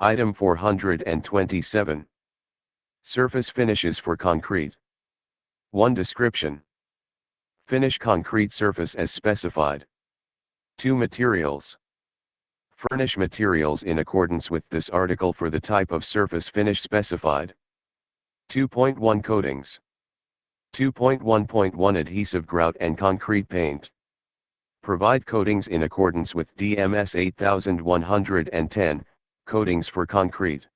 Item 427. Surface finishes for concrete. 1. Description. Finish concrete surface as specified. 2. Materials. Furnish materials in accordance with this article for the type of surface finish specified. 2.1 Coatings. 2.1.1 Adhesive grout and concrete paint. Provide coatings in accordance with DMS 8110, coatings for concrete.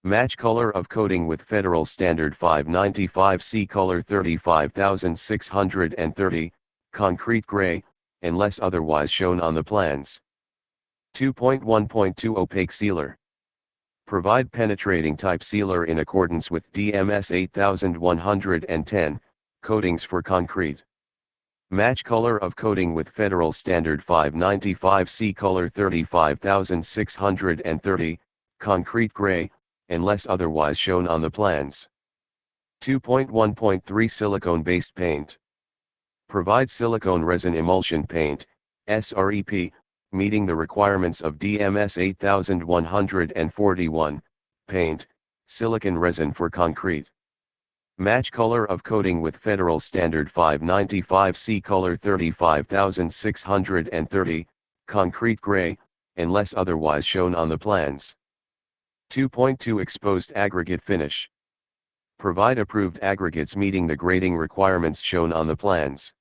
Match color of coating with Federal Standard 595C color 35630, concrete gray, unless otherwise shown on the plans. 2.1.2 Opaque sealer. Provide penetrating type sealer in accordance with DMS 8110, coatings for concrete. Match color of coating with Federal Standard 595C color 35630, concrete gray, unless otherwise shown on the plans. 2.1.3 Silicone-based paint. Provide silicone resin emulsion paint, SREP, meeting the requirements of DMS 8141, paint, silicone resin for concrete. Match color of coating with Federal Standard 595C color 35630, concrete gray, unless otherwise shown on the plans. 2.2 Exposed aggregate finish. Provide approved aggregates meeting the grading requirements shown on the plans.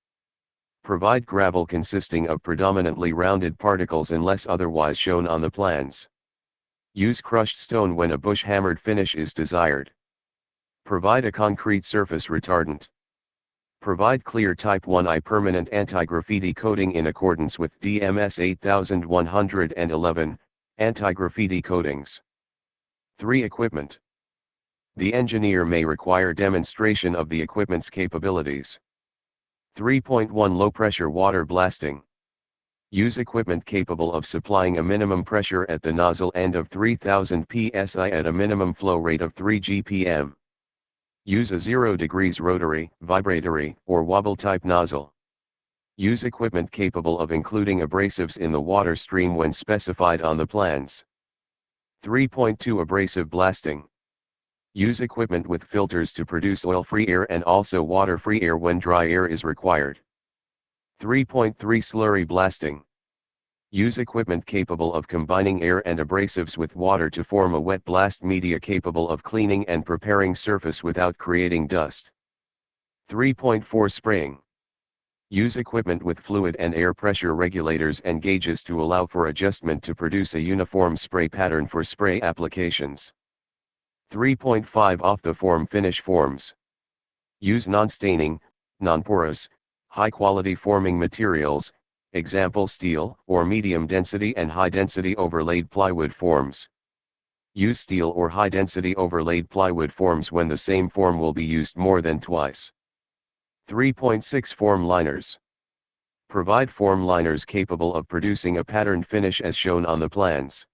Provide gravel consisting of predominantly rounded particles unless otherwise shown on the plans. Use crushed stone when a bush-hammered finish is desired. Provide a concrete surface retardant. Provide clear Type 1I permanent anti-graffiti coating in accordance with DMS 8111, anti-graffiti coatings. 3. Equipment. The engineer may require demonstration of the equipment's capabilities. 3.1 Low pressure water blasting. Use equipment capable of supplying a minimum pressure at the nozzle end of 3000 psi at a minimum flow rate of 3 GPM. Use a 0 degrees rotary, vibratory, or wobble type nozzle. Use equipment capable of including abrasives in the water stream when specified on the plans. 3.2 Abrasive blasting. Use equipment with filters to produce oil-free air and also water-free air when dry air is required. 3.3 Slurry blasting. Use equipment capable of combining air and abrasives with water to form a wet blast media capable of cleaning and preparing surface without creating dust. 3.4 Spraying. Use equipment with fluid and air pressure regulators and gauges to allow for adjustment to produce a uniform spray pattern for spray applications. 3.5 Off the form finish forms. Use non-staining, non-porous, high-quality forming materials, example steel or medium density and high density overlaid plywood forms. Use steel or high density overlaid plywood forms when the same form will be used more than twice. 3.6 Form liners. Provide form liners capable of producing a patterned finish as shown on the plans.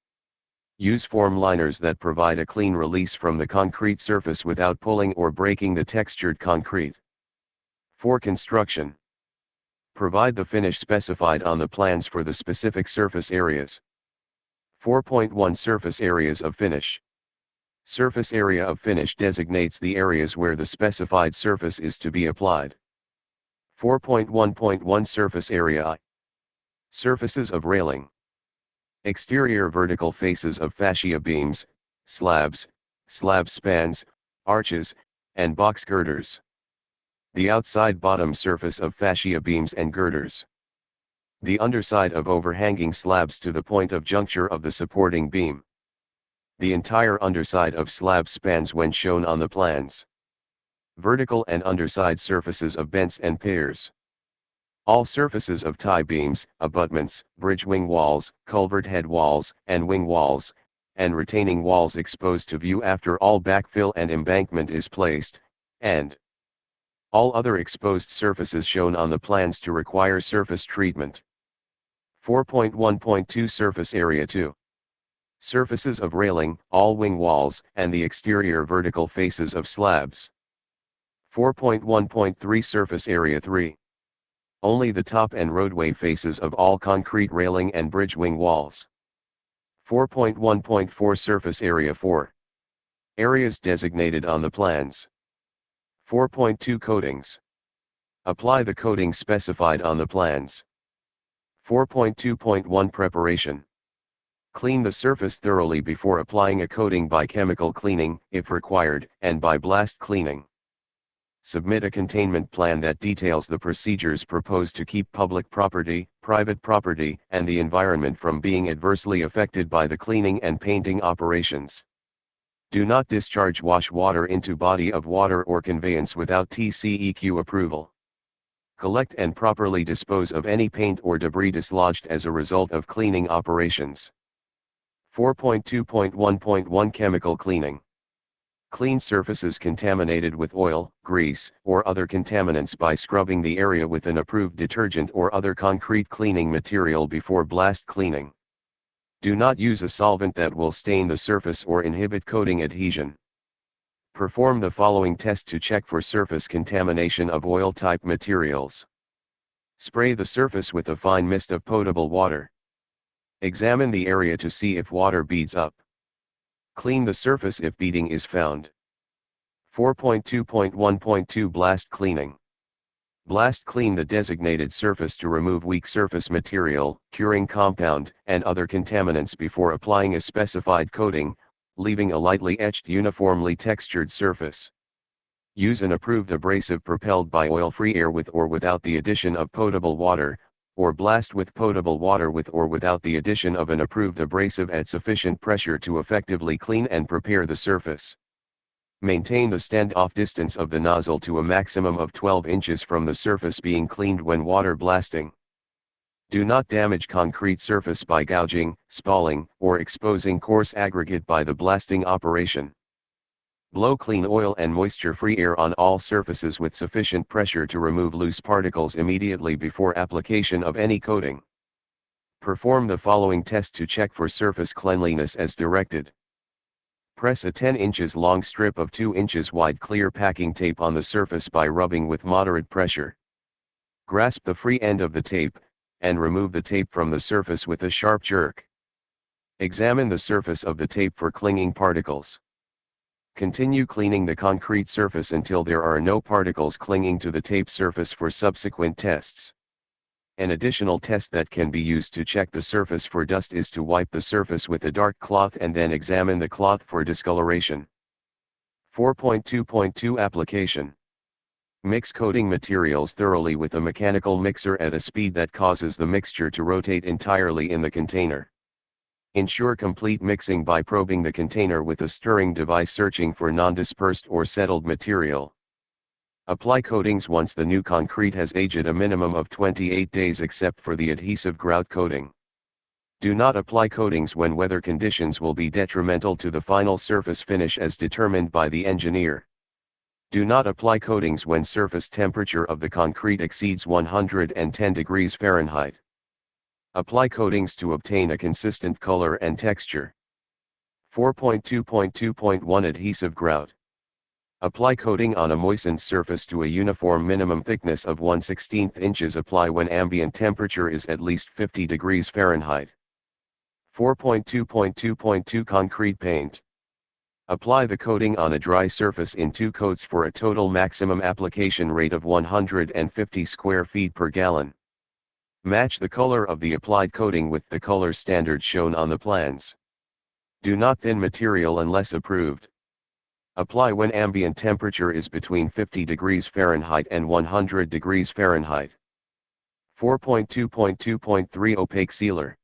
Use form liners that provide a clean release from the concrete surface without pulling or breaking the textured concrete. 4. Construction. Provide the finish specified on the plans for the specific surface areas. 4.1 Surface areas of finish. Surface area of finish designates the areas where the specified surface is to be applied. 4.1.1 Surface area I. Surfaces of railing. Exterior vertical faces of fascia beams, slabs, slab spans, arches, and box girders. The outside bottom surface of fascia beams and girders. The underside of overhanging slabs to the point of juncture of the supporting beam. The entire underside of slab spans when shown on the plans. Vertical and underside surfaces of bents and piers. All surfaces of tie beams, abutments, bridge wing walls, culvert head walls, and wing walls, and retaining walls exposed to view after all backfill and embankment is placed, and all other exposed surfaces shown on the plans to require surface treatment. 4.1.2 Surface area 2. Surfaces of railing, all wing walls, and the exterior vertical faces of slabs. 4.1.3 Surface area 3. Only the top and roadway faces of all concrete railing and bridge wing walls. 4.1.4 Surface Area 4. Areas designated on the plans. 4.2 Coatings. Apply the coating specified on the plans. 4.2.1 Preparation. Clean the surface thoroughly before applying a coating by chemical cleaning, if required, and by blast cleaning. Submit a containment plan that details the procedures proposed to keep public property, private property, and the environment from being adversely affected by the cleaning and painting operations. Do not discharge wash water into body of water or conveyance without TCEQ approval. Collect and properly dispose of any paint or debris dislodged as a result of cleaning operations. 4.2.1.1 Chemical Cleaning. Clean surfaces contaminated with oil, grease, or other contaminants by scrubbing the area with an approved detergent or other concrete cleaning material before blast cleaning. Do not use a solvent that will stain the surface or inhibit coating adhesion. Perform the following test to check for surface contamination of oil-type materials. Spray the surface with a fine mist of potable water. Examine the area to see if water beads up. Clean the surface if beading is found. 4.2.1.2 Blast Cleaning. Blast clean the designated surface to remove weak surface material, curing compound, and other contaminants before applying a specified coating, leaving a lightly etched uniformly textured surface. Use an approved abrasive propelled by oil-free air with or without the addition of potable water, or blast with potable water with or without the addition of an approved abrasive at sufficient pressure to effectively clean and prepare the surface. Maintain the standoff distance of the nozzle to a maximum of 12 inches from the surface being cleaned when water blasting. Do not damage concrete surface by gouging, spalling, or exposing coarse aggregate by the blasting operation. Blow clean oil and moisture-free air on all surfaces with sufficient pressure to remove loose particles immediately before application of any coating. Perform the following test to check for surface cleanliness as directed. Press a 10 inches long strip of 2 inches wide clear packing tape on the surface by rubbing with moderate pressure. Grasp the free end of the tape, and remove the tape from the surface with a sharp jerk. Examine the surface of the tape for clinging particles. Continue cleaning the concrete surface until there are no particles clinging to the tape surface for subsequent tests. An additional test that can be used to check the surface for dust is to wipe the surface with a dark cloth and then examine the cloth for discoloration. 4.2.2 Application. Mix coating materials thoroughly with a mechanical mixer at a speed that causes the mixture to rotate entirely in the container. Ensure complete mixing by probing the container with a stirring device searching for non-dispersed or settled material. Apply coatings once the new concrete has aged a minimum of 28 days except for the adhesive grout coating. Do not apply coatings when weather conditions will be detrimental to the final surface finish as determined by the engineer. Do not apply coatings when surface temperature of the concrete exceeds 110 degrees Fahrenheit. Apply coatings to obtain a consistent color and texture. 4.2.2.1 Adhesive grout. Apply coating on a moistened surface to a uniform minimum thickness of 1/16 inches. Apply when ambient temperature is at least 50 degrees Fahrenheit. 4.2.2.2 Concrete paint. Apply the coating on a dry surface in 2 coats for a total maximum application rate of 150 square feet per gallon. Match the color of the applied coating with the color standard shown on the plans. Do not thin material unless approved. Apply when ambient temperature is between 50 degrees Fahrenheit and 100 degrees Fahrenheit. 4.2.2.3 Opaque sealer.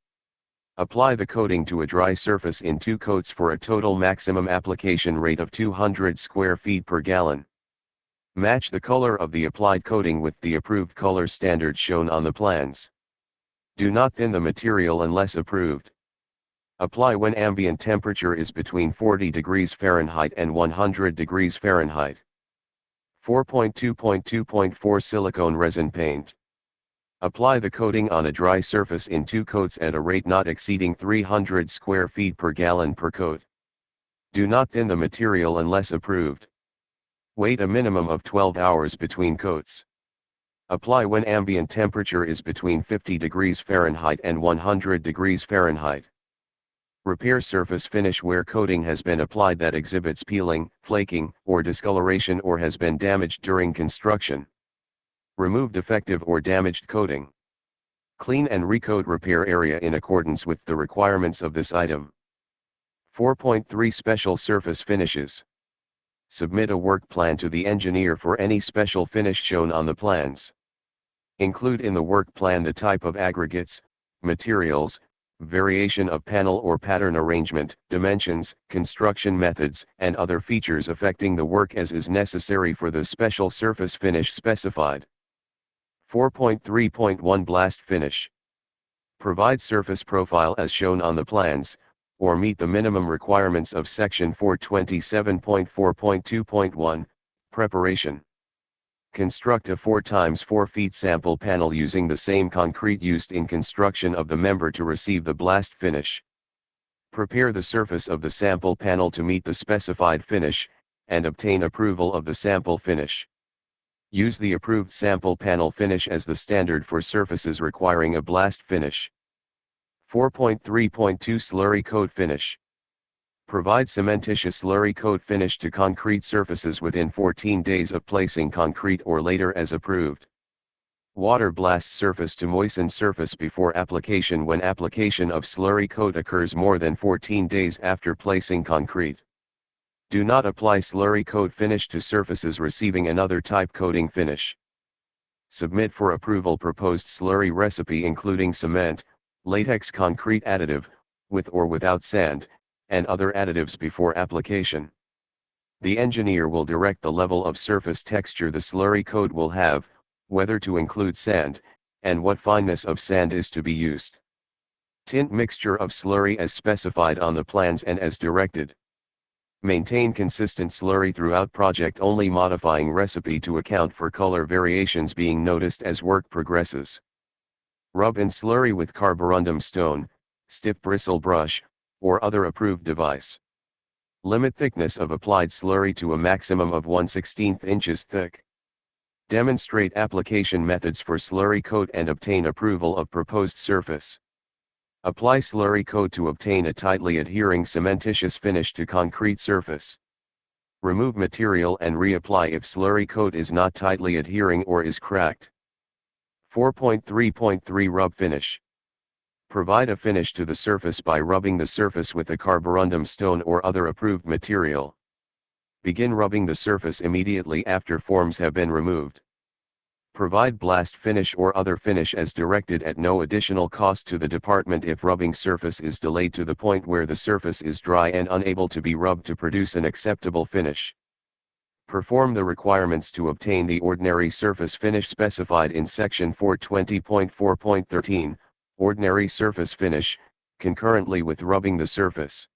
Apply the coating to a dry surface in 2 coats for a total maximum application rate of 200 square feet per gallon. Match the color of the applied coating with the approved color standard shown on the plans. Do not thin the material unless approved. Apply when ambient temperature is between 40 degrees Fahrenheit and 100 degrees Fahrenheit. 4.2.2.4 Silicone resin paint. Apply the coating on a dry surface in 2 coats at a rate not exceeding 300 square feet per gallon per coat. Do not thin the material unless approved. Wait a minimum of 12 hours between coats. Apply when ambient temperature is between 50 degrees Fahrenheit and 100 degrees Fahrenheit. Repair surface finish where coating has been applied that exhibits peeling, flaking, or discoloration or has been damaged during construction. Remove defective or damaged coating. Clean and recoat repair area in accordance with the requirements of this item. 4.3 Special surface finishes. Submit a work plan to the engineer for any special finish shown on the plans. Include in the work plan the type of aggregates, materials, variation of panel or pattern arrangement, dimensions, construction methods, and other features affecting the work as is necessary for the special surface finish specified. 4.3.1 Blast finish. Provide surface profile as shown on the plans, or meet the minimum requirements of Section 427.4.2.1, Preparation. Construct a 4x4 feet sample panel using the same concrete used in construction of the member to receive the blast finish. Prepare the surface of the sample panel to meet the specified finish, and obtain approval of the sample finish. Use the approved sample panel finish as the standard for surfaces requiring a blast finish. 4.3.2 Slurry coat finish. Provide cementitious slurry coat finish to concrete surfaces within 14 days of placing concrete or later as approved. Water blast surface to moisten surface before application when application of slurry coat occurs more than 14 days after placing concrete. Do not apply slurry coat finish to surfaces receiving another type coating finish. Submit for approval proposed slurry recipe including cement, latex concrete additive, with or without sand, and other additives before application. The engineer will direct the level of surface texture the slurry coat will have, whether to include sand, and what fineness of sand is to be used. Tint mixture of slurry as specified on the plans and as directed. Maintain consistent slurry throughout project, only modifying recipe to account for color variations being noticed as work progresses. Rub in slurry with carborundum stone, stiff bristle brush, or other approved device. Limit thickness of applied slurry to a maximum of 1/16 inches thick. Demonstrate application methods for slurry coat and obtain approval of proposed surface. Apply slurry coat to obtain a tightly adhering cementitious finish to concrete surface. Remove material and reapply if slurry coat is not tightly adhering or is cracked. 4.3.3 Rub finish. Provide a finish to the surface by rubbing the surface with a carborundum stone or other approved material. Begin rubbing the surface immediately after forms have been removed. Provide blast finish or other finish as directed at no additional cost to the department if rubbing surface is delayed to the point where the surface is dry and unable to be rubbed to produce an acceptable finish. Perform the requirements to obtain the ordinary surface finish specified in Section 420.4.13, ordinary surface finish, concurrently with rubbing the surface.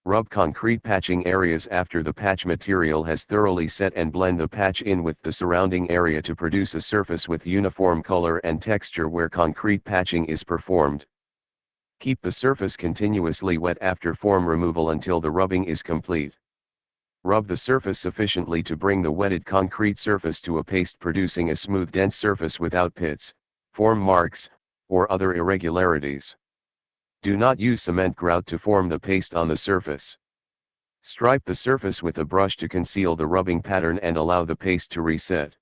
Rub concrete patching areas after the patch material has thoroughly set and blend the patch in with the surrounding area to produce a surface with uniform color and texture where concrete patching is performed. Keep the surface continuously wet after form removal until the rubbing is complete. Rub the surface sufficiently to bring the wetted concrete surface to a paste, producing a smooth dense surface without pits, form marks, or other irregularities. Do not use cement grout to form the paste on the surface. Stripe the surface with a brush to conceal the rubbing pattern and allow the paste to reset.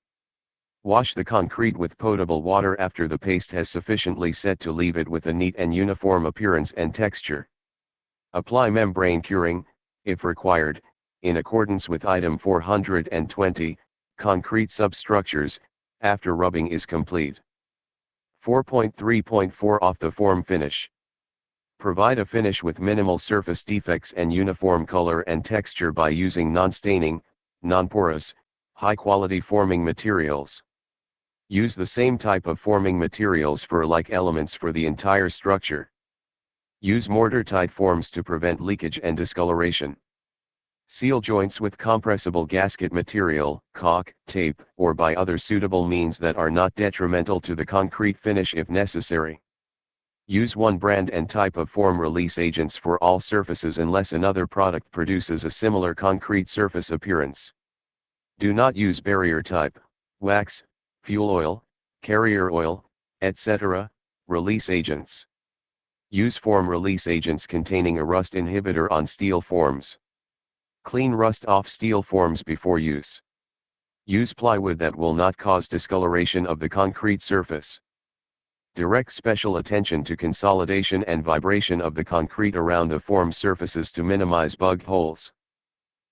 Wash the concrete with potable water after the paste has sufficiently set to leave it with a neat and uniform appearance and texture. Apply membrane curing, if required, in accordance with item 420, concrete substructures, after rubbing is complete. 4.3.4 Off the form finish. Provide a finish with minimal surface defects and uniform color and texture by using non-staining, non-porous, high-quality forming materials. Use the same type of forming materials for like elements for the entire structure. Use mortar-tight forms to prevent leakage and discoloration. Seal joints with compressible gasket material, caulk, tape, or by other suitable means that are not detrimental to the concrete finish if necessary. Use one brand and type of form release agents for all surfaces unless another product produces a similar concrete surface appearance. Do not use barrier type, wax, fuel oil, carrier oil, etc., release agents. Use form release agents containing a rust inhibitor on steel forms. Clean rust off steel forms before use. Use plywood that will not cause discoloration of the concrete surface. Direct special attention to consolidation and vibration of the concrete around the form surfaces to minimize bug holes.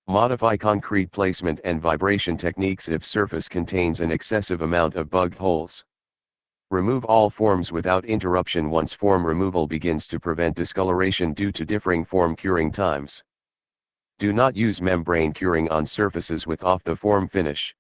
Modify concrete placement and vibration techniques if surface contains an excessive amount of bug holes. Remove all forms without interruption once form removal begins to prevent discoloration due to differing form curing times. Do not use membrane curing on surfaces with off-the-form finish.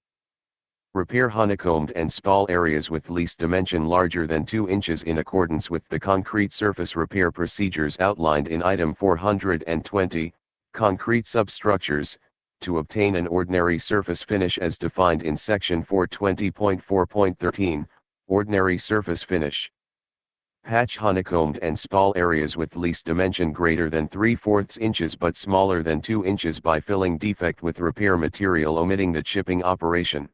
Repair honeycombed and spall areas with least dimension larger than 2 inches in accordance with the concrete surface repair procedures outlined in item 420, concrete substructures, to obtain an ordinary surface finish as defined in section 420.4.13, ordinary surface finish. Patch honeycombed and spall areas with least dimension greater than 3/4 inches but smaller than 2 inches by filling defect with repair material omitting the chipping operation.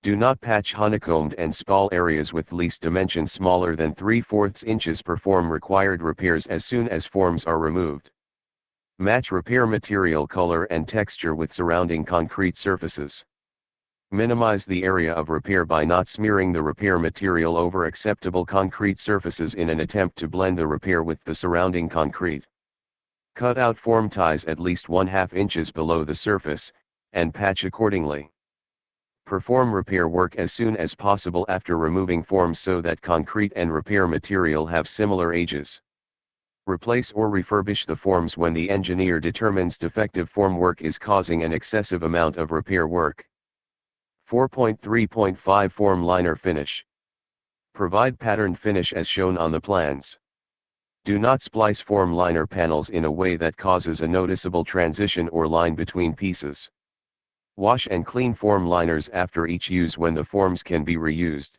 Do not patch honeycombed and spall areas with least dimension smaller than 3/4 inches. Perform required repairs as soon as forms are removed. Match repair material color and texture with surrounding concrete surfaces. Minimize the area of repair by not smearing the repair material over acceptable concrete surfaces in an attempt to blend the repair with the surrounding concrete. Cut out form ties at least 1/2 inches below the surface, and patch accordingly. Perform repair work as soon as possible after removing forms so that concrete and repair material have similar ages. Replace or refurbish the forms when the engineer determines defective form work is causing an excessive amount of repair work. 4.3.5 Form liner finish. Provide patterned finish as shown on the plans. Do not splice form liner panels in a way that causes a noticeable transition or line between pieces. Wash and clean form liners after each use when the forms can be reused.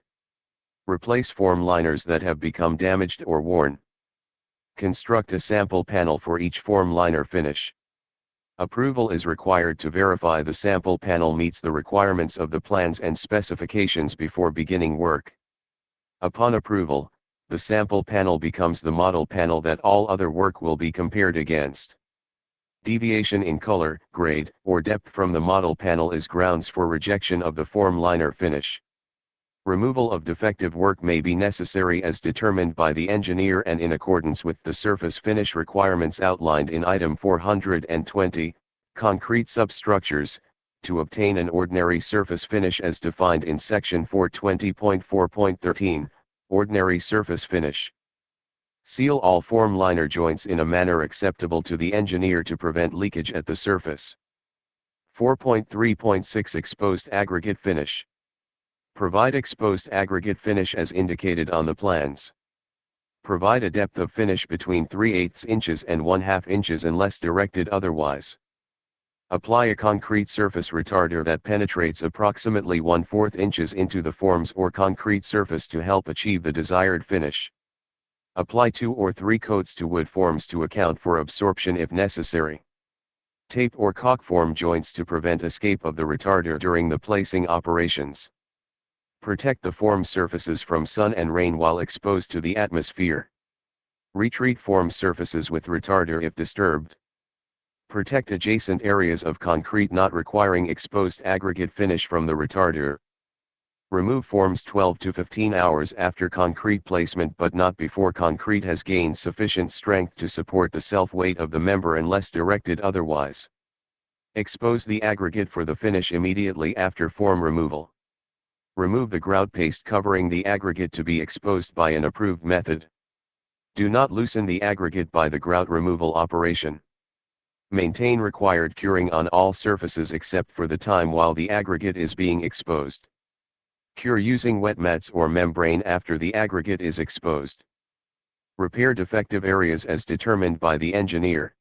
Replace form liners that have become damaged or worn. Construct a sample panel for each form liner finish. Approval is required to verify the sample panel meets the requirements of the plans and specifications before beginning work. Upon approval, the sample panel becomes the model panel that all other work will be compared against. Deviation in color, grade, or depth from the model panel is grounds for rejection of the form liner finish. Removal of defective work may be necessary as determined by the engineer and in accordance with the surface finish requirements outlined in item 420, concrete substructures, to obtain an ordinary surface finish as defined in section 420.4.13, ordinary surface finish. Seal all form liner joints in a manner acceptable to the engineer to prevent leakage at the surface. 4.3.6 Exposed aggregate finish. Provide exposed aggregate finish as indicated on the plans. Provide a depth of finish between 3/8 inches and 1/2 inches unless directed otherwise. Apply a concrete surface retarder that penetrates approximately 1/4 inches into the forms or concrete surface to help achieve the desired finish. Apply 2 or 3 coats to wood forms to account for absorption if necessary. Tape or caulk form joints to prevent escape of the retarder during the placing operations. Protect the form surfaces from sun and rain while exposed to the atmosphere. Retreat form surfaces with retarder if disturbed. Protect adjacent areas of concrete not requiring exposed aggregate finish from the retarder. Remove forms 12 to 15 hours after concrete placement but not before concrete has gained sufficient strength to support the self-weight of the member unless directed otherwise. Expose the aggregate for the finish immediately after form removal. Remove the grout paste covering the aggregate to be exposed by an approved method. Do not loosen the aggregate by the grout removal operation. Maintain required curing on all surfaces except for the time while the aggregate is being exposed. Cure using wet mats or membrane after the aggregate is exposed. Repair defective areas as determined by the engineer.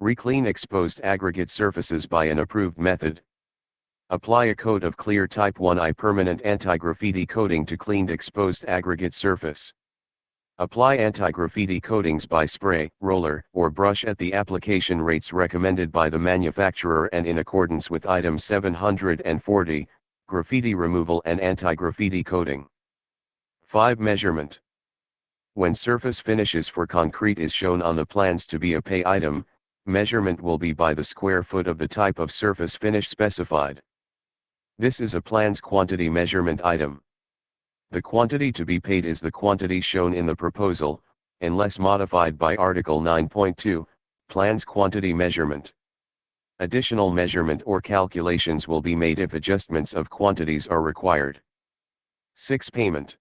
Reclean exposed aggregate surfaces by an approved method. Apply a coat of clear type 1I permanent anti-graffiti coating to cleaned exposed aggregate surface. Apply anti-graffiti coatings by spray, roller, or brush at the application rates recommended by the manufacturer and in accordance with item 740, graffiti removal and anti-graffiti coating. 5. Measurement. When surface finishes for concrete is shown on the plans to be a pay item, measurement will be by the square foot of the type of surface finish specified. This is a plan's quantity measurement item. The quantity to be paid is the quantity shown in the proposal, unless modified by Article 9.2, Plans Quantity Measurement. Additional measurement or calculations will be made if adjustments of quantities are required. 6. Payment.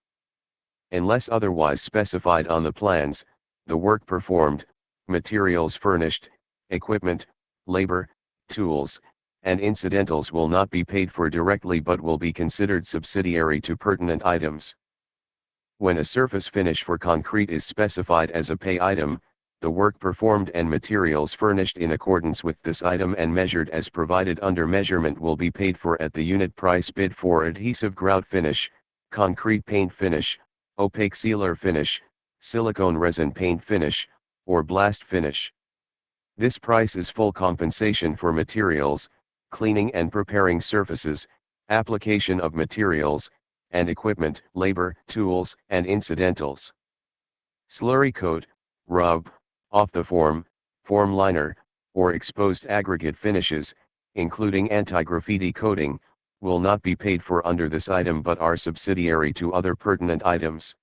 Unless otherwise specified on the plans, the work performed, materials furnished, equipment, labor, tools, and incidentals will not be paid for directly but will be considered subsidiary to pertinent items. When a surface finish for concrete is specified as a pay item, the work performed and materials furnished in accordance with this item and measured as provided under measurement will be paid for at the unit price bid for adhesive grout finish, concrete paint finish, opaque sealer finish, silicone resin paint finish, or blast finish. This price is full compensation for materials, cleaning and preparing surfaces, application of materials, and equipment, labor, tools, and incidentals. Slurry coat, rub, off the form liner, or exposed aggregate finishes, including anti-graffiti coating, will not be paid for under this item but are subsidiary to other pertinent items.